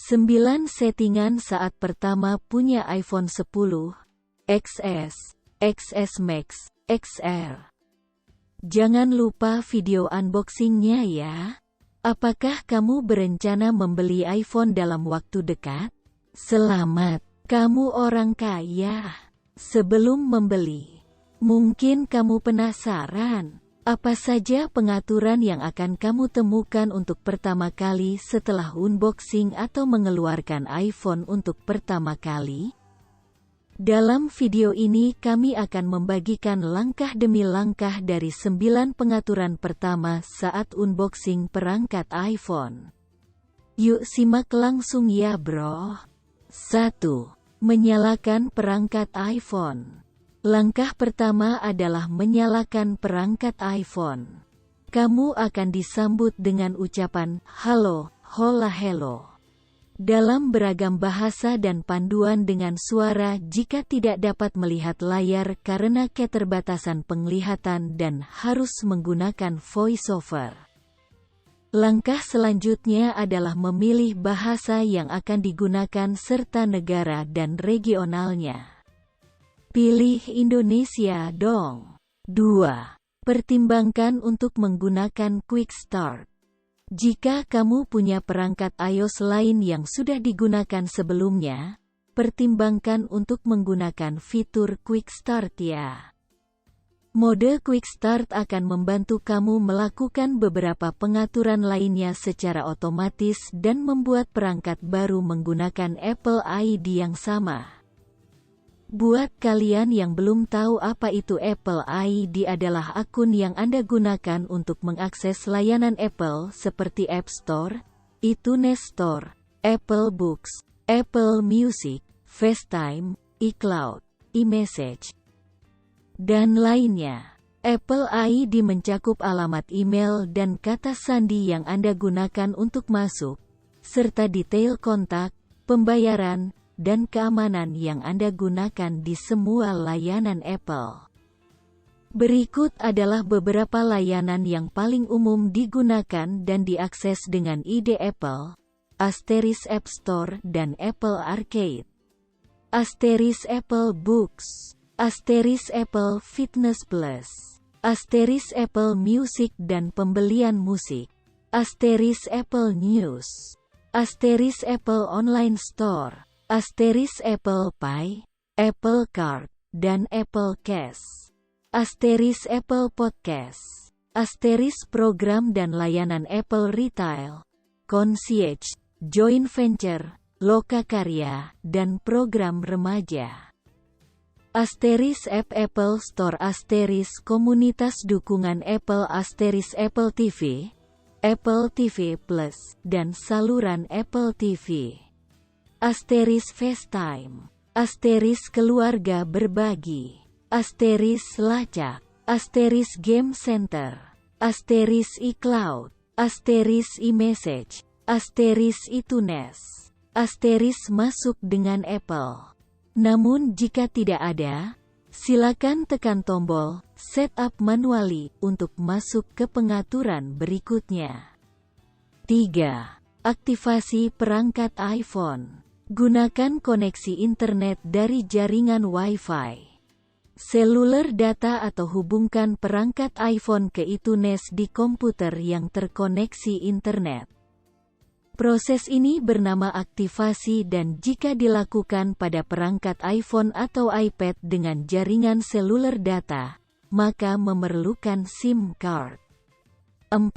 9 settingan saat pertama punya iPhone 10, XS, XS Max, XR. Jangan lupa video unboxingnya ya. Apakah kamu berencana membeli iPhone dalam waktu dekat? Selamat, kamu orang kaya. Sebelum membeli, mungkin kamu penasaran, apa saja pengaturan yang akan kamu temukan untuk pertama kali setelah unboxing atau mengeluarkan iPhone untuk pertama kali? Dalam video ini kami akan membagikan langkah demi langkah dari 9 pengaturan pertama saat unboxing perangkat iPhone. Yuk simak langsung ya bro. 1. Menyalakan perangkat iPhone. Langkah pertama adalah menyalakan perangkat iPhone. Kamu akan disambut dengan ucapan, "Halo, hola hello." Dalam beragam bahasa dan panduan dengan suara jika tidak dapat melihat layar karena keterbatasan penglihatan dan harus menggunakan voiceover. Langkah selanjutnya adalah memilih bahasa yang akan digunakan serta negara dan regionalnya. Pilih Indonesia dong. 2. Pertimbangkan untuk menggunakan Quick Start. Jika kamu punya perangkat iOS lain yang sudah digunakan sebelumnya, pertimbangkan untuk menggunakan fitur Quick Start ya. Mode Quick Start akan membantu kamu melakukan beberapa pengaturan lainnya secara otomatis dan membuat perangkat baru menggunakan Apple ID yang sama. Buat kalian yang belum tahu apa itu Apple ID, adalah akun yang Anda gunakan untuk mengakses layanan Apple seperti App Store, iTunes Store, Apple Books, Apple Music, FaceTime, iCloud, iMessage, dan lainnya. Apple ID mencakup alamat email dan kata sandi yang Anda gunakan untuk masuk, serta detail kontak, pembayaran, dan keamanan yang Anda gunakan di semua layanan Apple. Berikut adalah beberapa layanan yang paling umum digunakan dan diakses dengan ID Apple: App Store dan Apple Arcade, Apple Books, Apple Fitness Plus, Apple Music dan pembelian musik, Apple News, Apple Online Store, Apple Pay, Apple Card, dan Apple Cash, Apple Podcast, program dan layanan Apple Retail, Concierge, Joint Venture, Lokakarya, dan program remaja. App Apple Store, komunitas dukungan Apple, Apple TV, Apple TV Plus, dan saluran Apple TV. FaceTime, keluarga berbagi, Lacak, Game Center, iCloud, iMessage, iTunes, masuk dengan Apple. Namun jika tidak ada, silakan tekan tombol Setup manually untuk masuk ke pengaturan berikutnya. 3. Aktivasi perangkat iPhone. Gunakan koneksi internet dari jaringan Wi-Fi, seluler data atau hubungkan perangkat iPhone ke iTunes di komputer yang terkoneksi internet. Proses ini bernama aktivasi dan jika dilakukan pada perangkat iPhone atau iPad dengan jaringan seluler data, maka memerlukan SIM card. 4.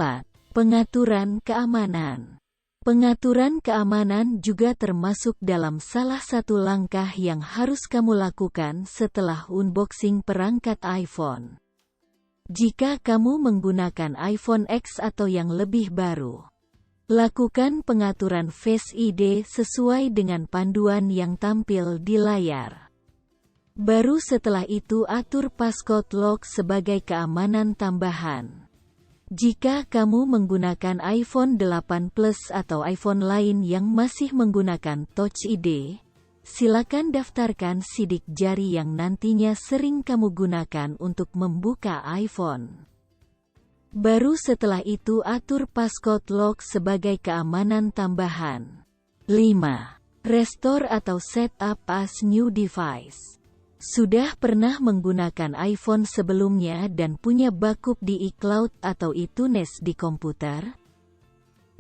Pengaturan keamanan. Pengaturan keamanan juga termasuk dalam salah satu langkah yang harus kamu lakukan setelah unboxing perangkat iPhone. Jika kamu menggunakan iPhone X atau yang lebih baru, lakukan pengaturan Face ID sesuai dengan panduan yang tampil di layar. Baru setelah itu atur passcode lock sebagai keamanan tambahan. Jika kamu menggunakan iPhone 8 Plus atau iPhone lain yang masih menggunakan Touch ID, silakan daftarkan sidik jari yang nantinya sering kamu gunakan untuk membuka iPhone. Baru setelah itu atur passcode lock sebagai keamanan tambahan. 5. Restore atau setup as new device. Sudah pernah menggunakan iPhone sebelumnya dan punya backup di iCloud atau iTunes di komputer?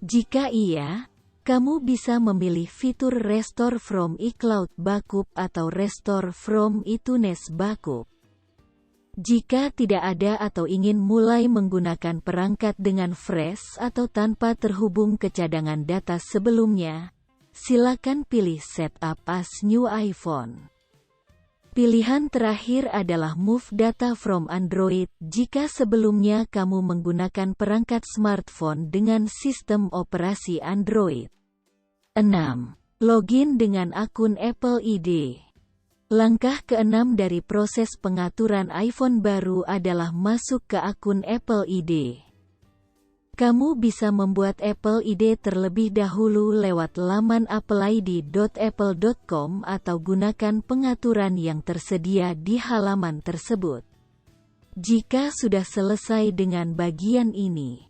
Jika iya, kamu bisa memilih fitur Restore from iCloud Backup atau Restore from iTunes Backup. Jika tidak ada atau ingin mulai menggunakan perangkat dengan fresh atau tanpa terhubung ke cadangan data sebelumnya, silakan pilih Setup as New iPhone. Pilihan terakhir adalah Move Data from Android jika sebelumnya kamu menggunakan perangkat smartphone dengan sistem operasi Android. 6. Login dengan akun Apple ID. Langkah ke-6 dari proses pengaturan iPhone baru adalah masuk ke akun Apple ID. Kamu bisa membuat Apple ID terlebih dahulu lewat laman appleid.apple.com atau gunakan pengaturan yang tersedia di halaman tersebut. Jika sudah selesai dengan bagian ini,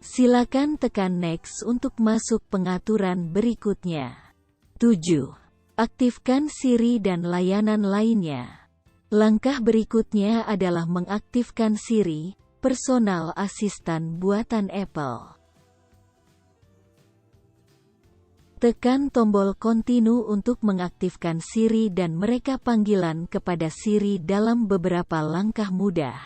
silakan tekan Next untuk masuk pengaturan berikutnya. 7. Aktifkan Siri dan layanan lainnya. Langkah berikutnya adalah mengaktifkan Siri, personal asistan buatan Apple. Tekan tombol Continue untuk mengaktifkan Siri dan mereka panggilan kepada Siri dalam beberapa langkah mudah.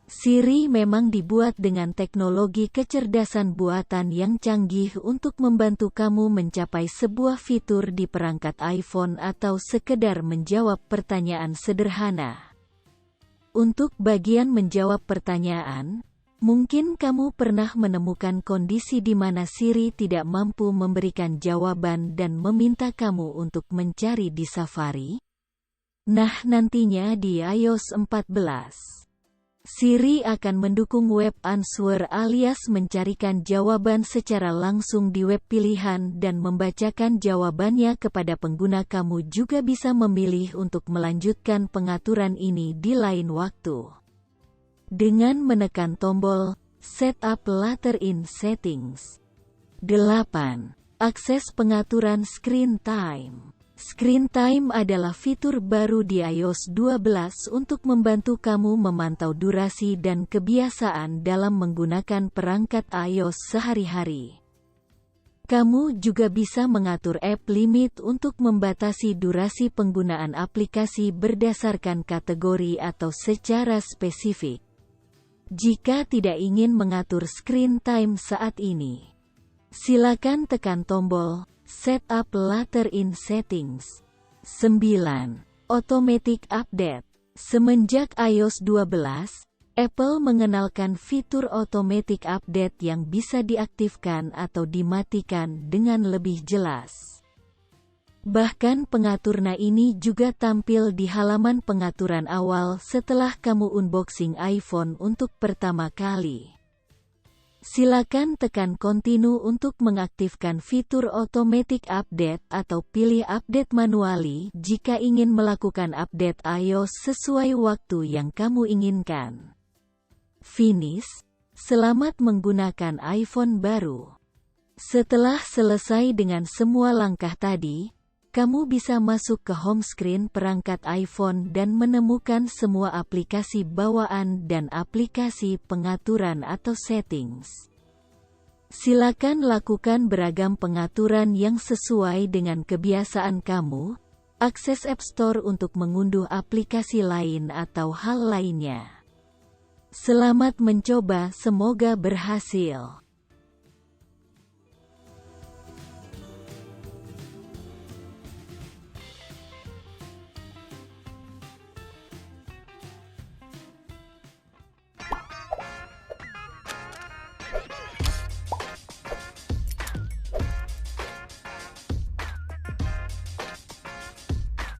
Siri memang dibuat dengan teknologi kecerdasan buatan yang canggih untuk membantu kamu mencapai sebuah fitur di perangkat iPhone atau sekedar menjawab pertanyaan sederhana. Untuk bagian menjawab pertanyaan, mungkin kamu pernah menemukan kondisi di mana Siri tidak mampu memberikan jawaban dan meminta kamu untuk mencari di Safari. Nah, nantinya di iOS 14. Siri akan mendukung web answer alias mencarikan jawaban secara langsung di web pilihan dan membacakan jawabannya kepada pengguna. Kamu juga bisa memilih untuk melanjutkan pengaturan ini di lain waktu dengan menekan tombol Setup Later in Settings. 8. Akses pengaturan Screen Time. Screen Time adalah fitur baru di iOS 12 untuk membantu kamu memantau durasi dan kebiasaan dalam menggunakan perangkat iOS sehari-hari. Kamu juga bisa mengatur app limit untuk membatasi durasi penggunaan aplikasi berdasarkan kategori atau secara spesifik. Jika tidak ingin mengatur screen time saat ini, silakan tekan tombol Setup Later in Settings. 9. Automatic Update. Semenjak iOS 12, Apple mengenalkan fitur Automatic Update yang bisa diaktifkan atau dimatikan dengan lebih jelas. Bahkan pengaturnya ini juga tampil di halaman pengaturan awal setelah kamu unboxing iPhone untuk pertama kali. Silakan tekan Continue untuk mengaktifkan fitur Automatic Update atau pilih Update Manually jika ingin melakukan update iOS sesuai waktu yang kamu inginkan. Finish. Selamat menggunakan iPhone baru. Setelah selesai dengan semua langkah tadi, kamu bisa masuk ke home screen perangkat iPhone dan menemukan semua aplikasi bawaan dan aplikasi pengaturan atau settings. Silakan lakukan beragam pengaturan yang sesuai dengan kebiasaan kamu, akses App Store untuk mengunduh aplikasi lain atau hal lainnya. Selamat mencoba, semoga berhasil.